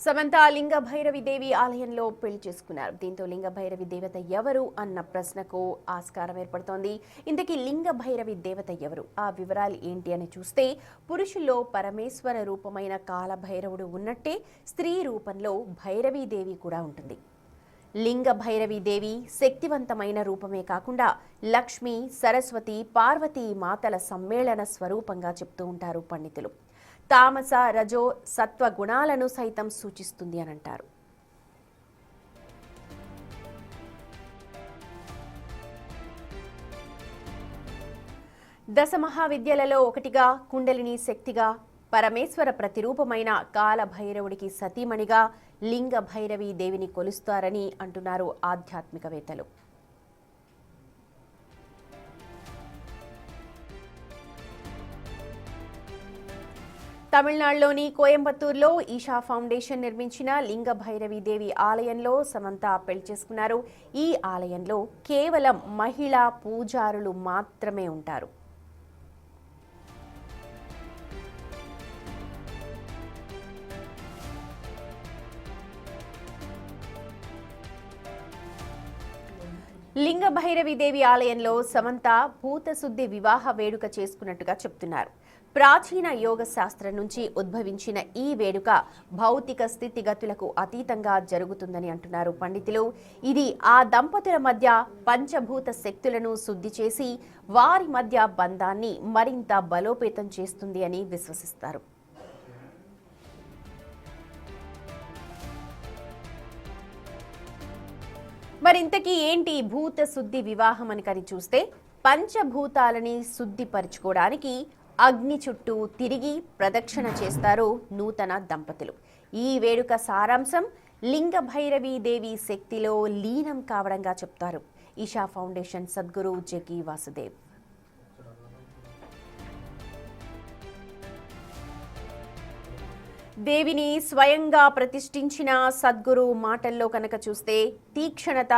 సమంత లింగ భైరవి దేవి ఆలయంలో పెళ్లి చేసుకున్నారు. దీంతో లింగ భైరవి దేవత ఎవరు అన్న ప్రశ్నకు ఆస్కారం ఏర్పడుతోంది. ఇంతకీ లింగ భైరవి దేవత ఎవరు, ఆ వివరాలు ఏంటి అని చూస్తే, పురుషుల్లో పరమేశ్వర రూపమైన కాలభైరవుడు ఉన్నట్టే స్త్రీ రూపంలో భైరవీ దేవి కూడా ఉంటుంది. లింగ భైరవి దేవి శక్తివంతమైన రూపమే కాకుండా లక్ష్మి, సరస్వతి, పార్వతీ మాతల సమ్మేళన స్వరూపంగా చెప్తూ ఉంటారు పండితులు. తామస, రజో, సత్వ గుణాలను సైతం సూచిస్తుంది అని అంటారు. దశ మహావిద్యలలో ఒకటిగా, కుండలిని శక్తిగా, పరమేశ్వర ప్రతిరూపమైన కాల భైరవుడికి సతీమణిగా లింగ భైరవి దేవిని కొలుస్తారని అంటున్నారు ఆధ్యాత్మికవేత్తలు. తమిళనాడులోని కోయంబత్తూరులో ఈషా ఫౌండేషన్ నిర్మించిన లింగ భైరవి దేవి ఆలయంలో సమంత పెళ్లి చేసుకున్నారు. ఈ ఆలయంలో కేవలం మహిళా పూజారులు మాత్రమే ఉంటారు. లింగ భైరవి దేవి ఆలయంలో సమంత భూతశుద్ధి వివాహ వేడుక చేసుకున్నట్టుగా చెప్తున్నారు. ప్రాచీన యోగ శాస్త్రం నుంచి ఉద్భవించిన ఈ వేడుక భౌతిక స్థితిగతులకు అతీతంగా జరుగుతుందని అంటున్నారు పండితులు. ఇది ఆ దంపతుల మధ్య పంచభూత శక్తులను శుద్ధి చేసి వారి మధ్య బంధాన్ని మరింత బలోపేతం చేస్తుంది అని విశ్వసిస్తారు. మరింతకీ ఏంటి భూత శుద్ధి వివాహం అని కని చూస్తే, పంచభూతాలని శుద్ధిపరచుకోవడానికి అగ్ని చుట్టూ తిరిగి ప్రదక్షిణ చేస్తారు నూతన దంపతులు. ఈ వేడుక సారాంశం లింగ భైరవి దేవి శక్తిలో లీనం కావడంగా చెప్తారు ఈషా ఫౌండేషన్ సద్గురు జకి వాసుదేవ్. దేవిని స్వయంగా ప్రతిష్ఠించిన సద్గురు మాటల్లో కనుక చూస్తే, తీక్షణత,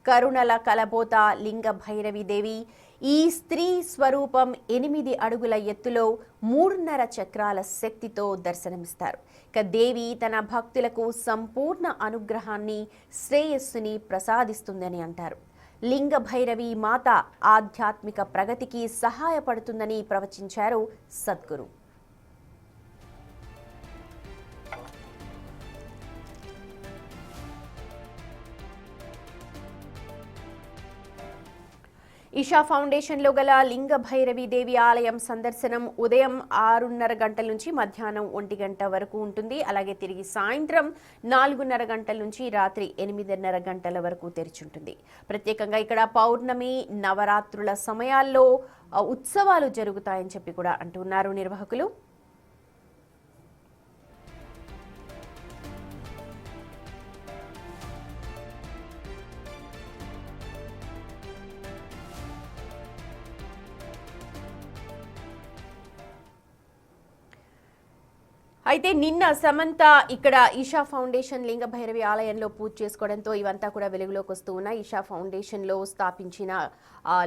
కరుణల కలబోత లింగ భైరవి దేవి. ఈ స్త్రీ స్వరూపం 8 అడుగుల ఎత్తులో 3.5 చక్రాల శక్తితో దర్శనమిస్తారు. ఇక దేవి తన భక్తులకు సంపూర్ణ అనుగ్రహాన్ని, శ్రేయస్సుని ప్రసాదిస్తుందని అంటారు. లింగ భైరవి మాత ఆధ్యాత్మిక ప్రగతికి సహాయపడుతుందని ప్రవచించారు సద్గురు. ఈషా ఫౌండేషన్లో గల లింగ భైరవి దేవి ఆలయం సందర్శనం ఉదయం 6:30 గంటల నుంచి మధ్యాహ్నం 1 గంట వరకు ఉంటుంది. అలాగే తిరిగి సాయంత్రం 4:30 గంటల నుంచి రాత్రి 8:30 గంటల వరకు తెరిచుంటుంది. ప్రత్యేకంగా ఇక్కడ పౌర్ణమి, నవరాత్రుల సమయాల్లో ఉత్సవాలు జరుగుతాయని చెప్పి కూడా అంటున్నారు నిర్వాహకులు. అయితే నిన్న సమంత ఇక్కడ ఈషా ఫౌండేషన్ లింగ భైరవి ఆలయంలో పూజ చేసుకోవడంతో ఇవంతా కూడా వెలుగులోకి వస్తూ ఉన్నాయి. ఈషా ఫౌండేషన్లో స్థాపించిన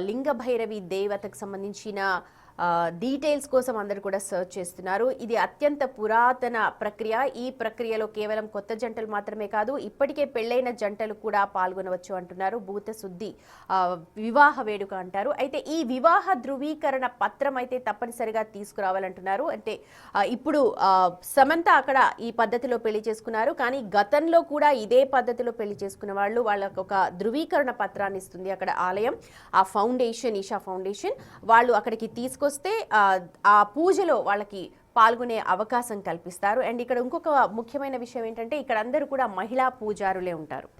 లింగ భైరవి దేవతకు సంబంధించిన డీటెయిల్స్ కోసం అందరూ కూడా సర్చ్ చేస్తున్నారు. ఇది అత్యంత పురాతన ప్రక్రియ. ఈ ప్రక్రియలో కేవలం కొత్త జంటలు మాత్రమే కాదు, ఇప్పటికే పెళ్లైన జంటలు కూడా పాల్గొనవచ్చు అంటున్నారు. భూత శుద్ధి వివాహ వేడుక అంటారు. అయితే ఈ వివాహ ధృవీకరణ పత్రం అయితే తప్పనిసరిగా తీసుకురావాలంటున్నారు. అంటే ఇప్పుడు సమంత అక్కడ ఈ పద్ధతిలో పెళ్లి చేసుకున్నారు, కానీ గతంలో కూడా ఇదే పద్ధతిలో పెళ్లి చేసుకున్న వాళ్ళు వాళ్ళకు ఒక ధృవీకరణ పత్రాన్ని ఇస్తుంది అక్కడ ఆలయం. ఆ ఫౌండేషన్, ఈషా ఫౌండేషన్ వాళ్ళు అక్కడికి తీసుకొస్తే ఆ పూజలో వాళ్ళకి పాల్గొనే అవకాశం కల్పిస్తారు. అండ్ ఇక్కడ ఇంకొక ముఖ్యమైన విషయం ఏంటంటే, ఇక్కడ అందరూ కూడా మహిళా పూజారులే ఉంటారు.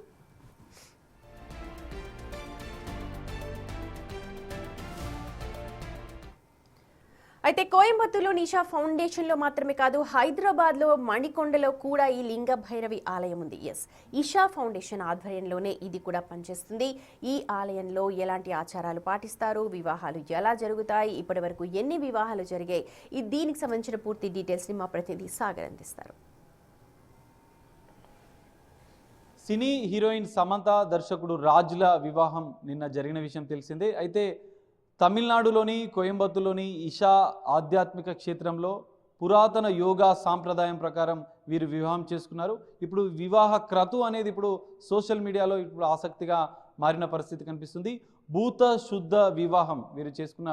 అయితే కోయంబత్తూరులో ఈషా ఫౌండేషన్లో మాత్రమే కాదు, హైదరాబాద్లో మణికొండలో కూడా ఈ లింగ భైరవి ఆలయం ఉంది. ఈషా ఫౌండేషన్ ఆధ్వర్యంలోనే ఇది కూడా పనిచేస్తుంది. ఈ ఆలయంలో ఎలాంటి ఆచారాలు పాటిస్తారు, వివాహాలు ఎలా జరుగుతాయి, ఇప్పటి వరకు ఎన్ని వివాహాలు జరిగాయి, దీనికి సంబంధించిన పూర్తి డీటెయిల్స్ని మా ప్రతినిధి సాగర్ అందిస్తారు. సినీ హీరోయిన్ సమంత, దర్శకుడు రాజుల వివాహం నిన్న జరిగిన విషయం తెలిసిందే. అయితే తమిళనాడులోని కోయంబత్తూరులోని ఈషా ఆధ్యాత్మిక క్షేత్రంలో పురాతన యోగా సాంప్రదాయం ప్రకారం వీరు వివాహం చేసుకున్నారు. ఇప్పుడు వివాహ క్రతు అనేది ఇప్పుడు సోషల్ మీడియాలో ఇప్పుడు ఆసక్తిగా మారిన పరిస్థితి కనిపిస్తుంది. భూత శుద్ధ వివాహం వీరు చేసుకున్న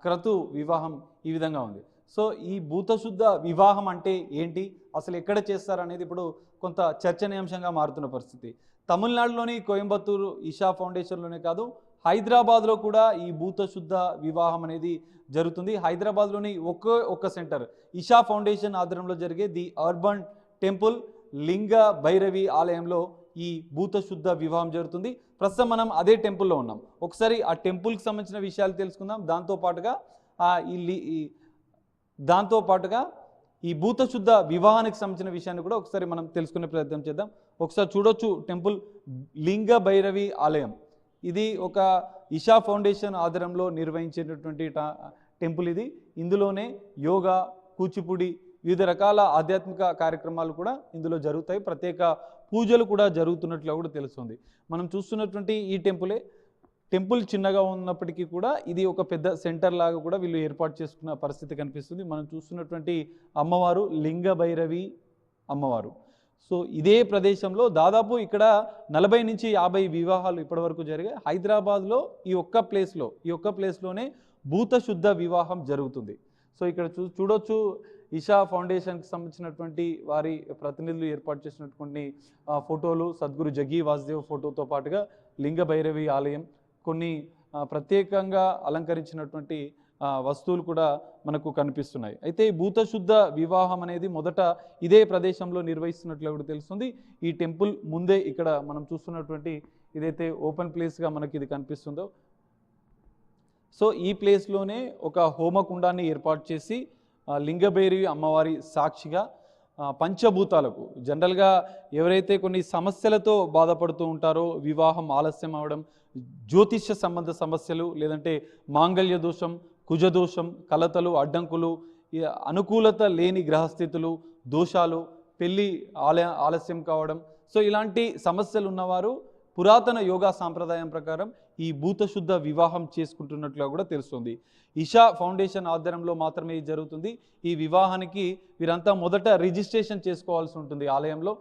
క్రతు వివాహం ఈ విధంగా ఉంది. సో ఈ భూత శుద్ధ వివాహం అంటే ఏంటి, అసలు ఎక్కడ చేస్తారు అనేది ఇప్పుడు కొంత చర్చనీయాంశంగా మారుతున్న పరిస్థితి. తమిళనాడులోని కోయంబత్తూరు ఈషా ఫౌండేషన్లోనే కాదు, హైదరాబాద్లో కూడా ఈ భూత శుద్ధ వివాహం అనేది జరుగుతుంది. హైదరాబాద్లోని ఒక్క సెంటర్ ఈషా ఫౌండేషన్ ఆధ్వర్యంలో జరిగే ది అర్బన్ టెంపుల్ లింగ భైరవి ఆలయంలో ఈ భూత శుద్ధ వివాహం జరుగుతుంది. ప్రస్తుతం మనం అదే టెంపుల్లో ఉన్నాం. ఒకసారి ఆ టెంపుల్కి సంబంధించిన విషయాలు తెలుసుకుందాం. దాంతోపాటుగా ఈ భూత శుద్ధ వివాహానికి సంబంధించిన విషయాన్ని కూడా ఒకసారి మనం తెలుసుకునే ప్రయత్నం చేద్దాం. ఒకసారి చూడొచ్చు టెంపుల్ లింగ భైరవి ఆలయం. ఇది ఒక ఈషా ఫౌండేషన్ ఆధ్వర్యంలో నిర్వహించేటటువంటి టెంపుల్ ఇది. ఇందులోనే యోగా, కూచిపూడి, వివిధ రకాల ఆధ్యాత్మిక కార్యక్రమాలు కూడా ఇందులో జరుగుతాయి. ప్రత్యేక పూజలు కూడా జరుగుతున్నట్లు కూడా తెలుస్తుంది. మనం చూస్తున్నటువంటి ఈ టెంపుల్ చిన్నగా ఉన్నప్పటికీ కూడా ఇది ఒక పెద్ద సెంటర్ లాగా కూడా వీళ్ళు ఏర్పాటు చేసుకున్న పరిస్థితి కనిపిస్తుంది. మనం చూస్తున్నటువంటి అమ్మవారు లింగ భైరవి అమ్మవారు. సో ఇదే ప్రదేశంలో దాదాపు ఇక్కడ 40 నుంచి 50 వివాహాలు ఇప్పటివరకు జరిగాయి. హైదరాబాద్లో ఈ ఒక్క ప్లేస్లోనే భూత శుద్ధ వివాహం జరుగుతుంది. సో ఇక్కడ చూడొచ్చు ఈషా ఫౌండేషన్కి సంబంధించినటువంటి వారి ప్రతినిధులు ఏర్పాటు చేసినటువంటి ఫోటోలు, సద్గురు జగ్గి వాసుదేవ్ ఫోటోతో పాటుగా లింగ భైరవి ఆలయం, కొన్ని ప్రత్యేకంగా అలంకరించినటువంటి వస్తువులు కూడా మనకు కనిపిస్తున్నాయి. అయితే ఈ భూత శుద్ధ వివాహం అనేది మొదట ఇదే ప్రదేశంలో నిర్వహిస్తున్నట్లు కూడా తెలుస్తుంది. ఈ టెంపుల్ ముందే ఇక్కడ మనం చూస్తున్నటువంటి ఇదైతే ఓపెన్ ప్లేస్గా మనకి ఇది కనిపిస్తుందో, సో ఈ ప్లేస్లోనే ఒక హోమకుండాన్ని ఏర్పాటు చేసి లింగభైరవి అమ్మవారి సాక్షిగా పంచభూతాలకు జనరల్గా ఎవరైతే కొన్ని సమస్యలతో బాధపడుతూ ఉంటారో, వివాహం ఆలస్యం అవడం, జ్యోతిష్య సంబంధ సమస్యలు, లేదంటే మాంగళ్య దోషం, కుజదోషం, కలతలు, అడ్డంకులు, అనుకూలత లేని గ్రహస్థితులు, దోషాలు, పెళ్ళి ఆలస్యం కావడం, సో ఇలాంటి సమస్యలు ఉన్నవారు పురాతన యోగా సాంప్రదాయం ప్రకారం ఈ భూత శుద్ధ వివాహం చేసుకుంటున్నట్లుగా కూడా తెలుస్తుంది. ఈషా ఫౌండేషన్ ఆధ్వర్యంలో మాత్రమే ఇది జరుగుతుంది. ఈ వివాహానికి వీరంతా మొదట రిజిస్ట్రేషన్ చేసుకోవాల్సి ఉంటుంది ఆలయంలో.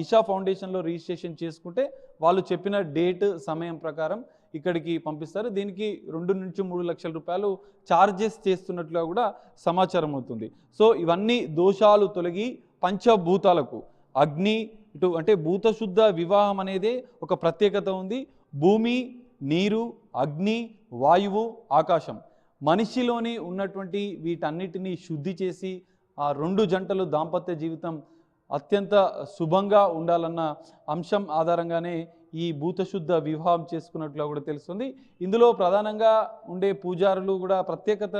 ఈషా ఫౌండేషన్లో రిజిస్ట్రేషన్ చేసుకుంటే వాళ్ళు చెప్పిన డేట్, సమయం ప్రకారం ఇక్కడికి పంపిస్తారు. దీనికి 2 నుంచి 3 లక్షల రూపాయలు ఛార్జెస్ చేస్తున్నట్లుగా కూడా సమాచారం అవుతుంది. సో ఇవన్నీ దోషాలు తొలగి పంచభూతాలకు అగ్ని ఇటు అంటే భూత శుద్ధ వివాహం అనేది ఒక ప్రత్యేకత ఉంది. భూమి, నీరు, అగ్ని, వాయువు, ఆకాశం, మనిషిలోని ఉన్నటువంటి వీటన్నిటినీ శుద్ధి చేసి ఆ 2 జంటలు దాంపత్య జీవితం అత్యంత శుభంగా ఉండాలన్న అంశం ఆధారంగానే ఈ భూత శుద్ధ వివాహం చేసుకున్నట్లు కూడా తెలుస్తుంది. ఇందులో ప్రధానంగా ఉండే పూజారులు కూడా ప్రత్యేకత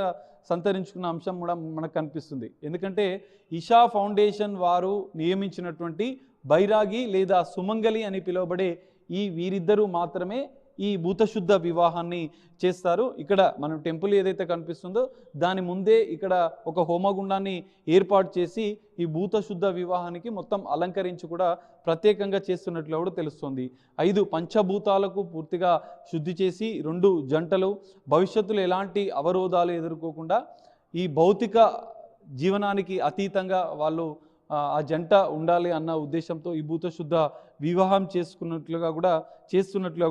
సంతరించుకున్న అంశం కూడా మనకు కనిపిస్తుంది. ఎందుకంటే ఈషా ఫౌండేషన్ వారు నియమించినటువంటి బైరాగి లేదా సుమంగలి అని పిలువబడే వీరిద్దరూ మాత్రమే ఈ భూతశుద్ధ వివాహాన్ని చేస్తారు. ఇక్కడ మనం టెంపుల్ ఏదైతే కనిపిస్తుందో దాని ముందే ఇక్కడ ఒక హోమగుండాన్ని ఏర్పాటు చేసి ఈ భూతశుద్ధ వివాహానికి మొత్తం అలంకరించి కూడా ప్రత్యేకంగా చేస్తున్నట్లు కూడా తెలుస్తుంది. 5 పంచభూతాలకు పూర్తిగా శుద్ధి చేసి 2 జంటలు భవిష్యత్తులో ఎలాంటి అవరోధాలు ఎదుర్కోకుండా ఈ భౌతిక జీవనానికి అతీతంగా వాళ్ళు ఆ జంట ఉండాలి అన్న ఉద్దేశంతో ఈ భూతశుద్ధ వివాహం చేస్తున్నట్లుగా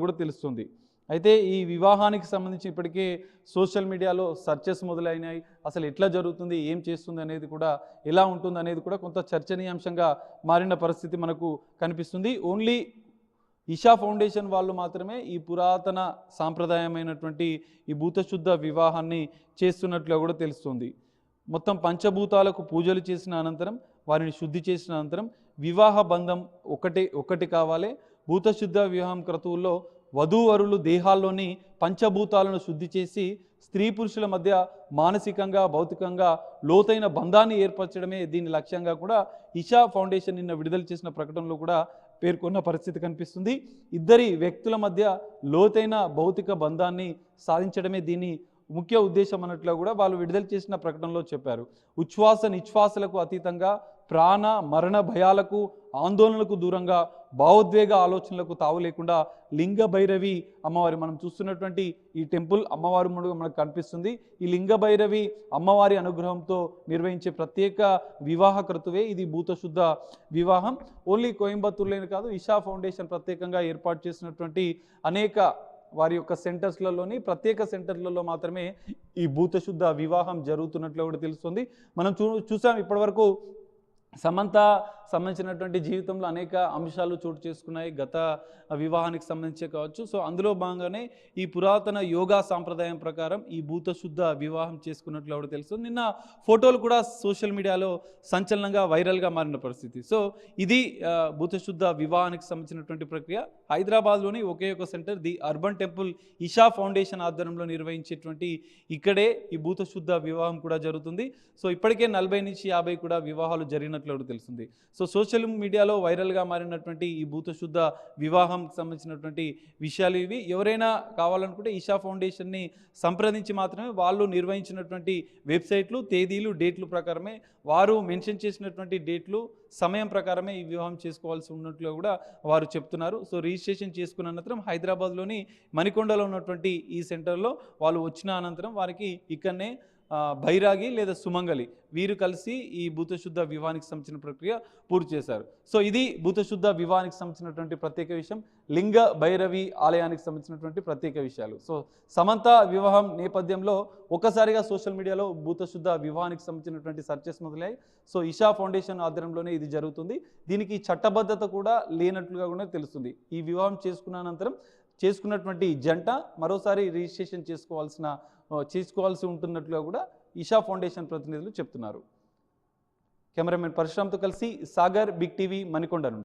కూడా తెలుస్తుంది. అయితే ఈ వివాహానికి సంబంధించి ఇప్పటికే సోషల్ మీడియాలో సర్చెస్ మొదలైనాయి. అసలు ఎట్లా జరుగుతుంది, ఏం చేస్తుంది అనేది కూడా, ఎలా ఉంటుంది అనేది కూడా కొంత చర్చనీయాంశంగా మారిన పరిస్థితి మనకు కనిపిస్తుంది. ఓన్లీ ఈషా ఫౌండేషన్ వాళ్ళు మాత్రమే ఈ పురాతన సాంప్రదాయమైనటువంటి ఈ భూతశుద్ధ వివాహాన్ని చేస్తున్నట్లుగా కూడా తెలుస్తుంది. మొత్తం పంచభూతాలకు పూజలు చేసిన అనంతరం, వారిని శుద్ధి చేసిన అనంతరం వివాహ బంధం ఒకటి కావాలి. భూతశుద్ధ వివాహం క్రతువుల్లో వధూవరులు దేహాల్లోని పంచభూతాలను శుద్ధి చేసి స్త్రీ పురుషుల మధ్య మానసికంగా, భౌతికంగా లోతైన బంధాన్ని ఏర్పరచడమే దీని లక్ష్యంగా కూడా ఈషా ఫౌండేషన్ నిన్న విడుదల చేసిన ప్రకటనలో కూడా పేర్కొన్న పరిస్థితి కనిపిస్తుంది. ఇద్దరి వ్యక్తుల మధ్య లోతైన భౌతిక బంధాన్ని సాధించడమే దీని ముఖ్య ఉద్దేశం అన్నట్లు కూడా వాళ్ళు విడుదల చేసిన ప్రకటనలో చెప్పారు. ఉచ్ఛ్వాస నిశ్వాసలకు అతీతంగా ప్రాణ మరణ భయాలకు ఆందోళనలకు దూరంగా భావోద్వేగ ఆలోచనలకు తావు లేకుండా లింగ భైరవి అమ్మవారి మనం చూస్తున్నటువంటి ఈ టెంపుల్ అమ్మవారి ముందుగా మనకు కనిపిస్తుంది. ఈ లింగ భైరవి అమ్మవారి అనుగ్రహంతో నిర్వహించే ప్రత్యేక వివాహ క్రతువే ఇది భూతశుద్ధ వివాహం. ఓన్లీ కోయంబత్తూరులోనే కాదు, ఇషా ఫౌండేషన్ ప్రత్యేకంగా ఏర్పాటు చేసినటువంటి అనేక వారి యొక్క సెంటర్స్లలోని ప్రత్యేక సెంటర్లలో మాత్రమే ఈ భూతశుద్ధ వివాహం జరుగుతున్నట్లు కూడా తెలుస్తుంది. మనం చూసాం ఇప్పటివరకు సమంత సంబంధించినటువంటి జీవితంలో అనేక అంశాలు చోటు చేసుకున్నాయి, గత వివాహానికి సంబంధించే కావచ్చు. సో అందులో భాగంగానే ఈ పురాతన యోగా సాంప్రదాయం ప్రకారం ఈ భూతశుద్ధ వివాహం చేసుకున్నట్లు కూడా తెలుస్తుంది. నిన్న ఫోటోలు కూడా సోషల్ మీడియాలో సంచలనంగా వైరల్గా మారిన పరిస్థితి. సో ఇది భూతశుద్ధ వివాహానికి సంబంధించినటువంటి ప్రక్రియ. హైదరాబాద్లోని ఒకే ఒక centre the urban temple Isha foundation ఆధ్వర్యంలో నిర్వహించేటువంటి ఇక్కడే ఈ భూతశుద్ధ వివాహం కూడా జరుగుతుంది. సో ఇప్పటికే 40 నుంచి 50 కూడా వివాహాలు జరిగినట్లు కూడా తెలుస్తుంది. సో సోషల్ మీడియాలో వైరల్గా మారినటువంటి ఈ భూతశుద్ధ వివాహం సంబంధించినటువంటి విషయాలు ఇవి. ఎవరైనా కావాలనుకుంటే ఇషా ఫౌండేషన్ని సంప్రదించి మాత్రమే వాళ్ళు నిర్వహించినటువంటి వెబ్సైట్లు, తేదీలు, డేట్లు ప్రకారమే వారు మెన్షన్ చేసినటువంటి డేట్లు, సమయం ప్రకారమే ఈ వివాహం చేసుకోవాల్సి ఉన్నట్లు కూడా వారు చెప్తున్నారు. సో రిజిస్ట్రేషన్ చేసుకున్న అనంతరం హైదరాబాద్లోని మణికొండలో ఉన్నటువంటి ఈ సెంటర్లో వాళ్ళు వచ్చిన అనంతరం వారికి ఇక్కడనే బైరాగి లేదా సుమంగలి వీరు కలిసి ఈ భూతశుద్ధ వివాహానికి సంబంధించిన ప్రక్రియ పూర్తి చేశారు. సో ఇది భూతశుద్ధ వివాహానికి సంబంధించినటువంటి ప్రత్యేక విషయం, లింగ భైరవి ఆలయానికి సంబంధించినటువంటి ప్రత్యేక విషయాలు. సో సమంత వివాహం నేపథ్యంలో ఒక్కసారిగా సోషల్ మీడియాలో భూతశుద్ధ వివాహానికి సంబంధించినటువంటి సర్చెస్ మొదలయ్యాయి. సో ఇషా ఫౌండేషన్ ఆధ్వర్యంలోనే ఇది జరుగుతుంది. దీనికి చట్టబద్ధత కూడా లేనట్లుగా కూడా తెలుస్తుంది. ఈ వివాహం చేసుకున్న అనంతరం చేసుకున్నటువంటి జంట మరోసారి రిజిస్ట్రేషన్ చేసుకోవాల్సి ఉంటున్నట్లుగా కూడా ఇషా ఫౌండేషన్ ప్రతినిధులు చెప్తున్నారు. కెమెరామెన్ పరశురామ్తో కలిసి సాగర్, బిగ్ టీవీ, మణికొండ నుండి.